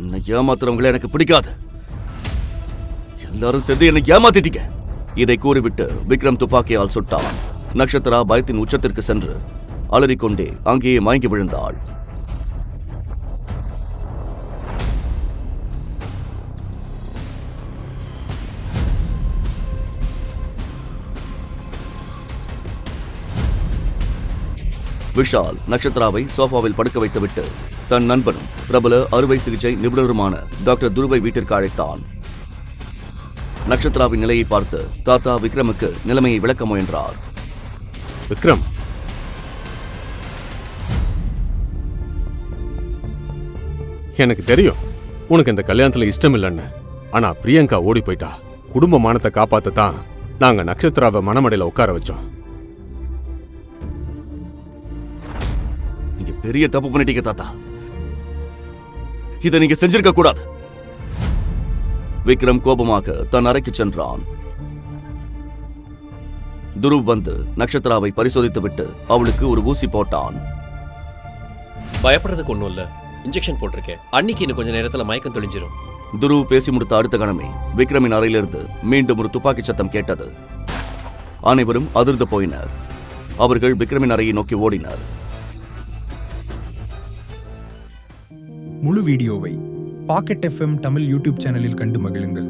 என்னை ஏமாத்துறவங்களே எனக்கு பிடிக்காது. எல்லாரும் சேர்ந்து என்னை ஏமாத்திட்டீங்க. இதை கூறிவிட்டு விக்ரம் துப்பாக்கியால் சுட்டான். நட்சத்திரா பயத்தின் உச்சத்திற்கு சென்று அலறிக்கொண்டே அங்கேயே மயங்கி விழுந்தாள். விஷால் நட்சத்திராவை சோஃபாவில் படுக்க வைத்துவிட்டு தன் நண்பனும் பிரபல அறுவை சிகிச்சை நிபுணருமான டாக்டர் துருவை வீட்டிற்கு அழைத்தான். நட்சத்திராவின் நிலையை பார்த்து தாத்தா விக்ரமுக்கு நிலைமையை விளக்க முயன்றார். விக்ரம், எனக்கு தெரியும் உனக்கு இந்த கல்யாணத்துல இஷ்டம் இல்லைன்னு. ஆனா பிரியங்கா ஓடி போயிட்டா. குடும்ப மானத்தை காப்பாத்தத்தான் நாங்க நட்சத்திராவை மணமடையில உட்கார வச்சோம். நீங்க பெரிய தப்பு பண்ணிட்டீங்க தாத்தா. இதை நீங்க செஞ்சிருக்க கூடாது. விக்ரம் கோபமாக தன் அறைக்கு சென்றான். துருவ் வந்து நட்சத்திராவை பரிசோதித்துவிட்டு அவளுக்கு ஒரு ஊசி போட்டான். பயப்படுறதுக்கு ஒண்ணும் இல்ல, இன்ஜெக்ஷன் போட்டிருக்கேன். அன்னைக்கு இன்னும் கொஞ்ச நேரத்துல மயக்கம் தெளிஞ்சிரும். துருவ் பேசி முடித்த அடுத்த கணமே விக்ரமின் அறையிலிருந்து மீண்டும் ஒரு துப்பாக்கி சத்தம் கேட்டது. அனைவரும் அதிர்ந்து போயினர். அவர்கள் விக்ரமின் அறையை நோக்கி ஓடினர். முழு வீடியோவை பாக்கெட் FM தமிழ் யூடியூப் சேனலில் கண்டு மகிழுங்கள்.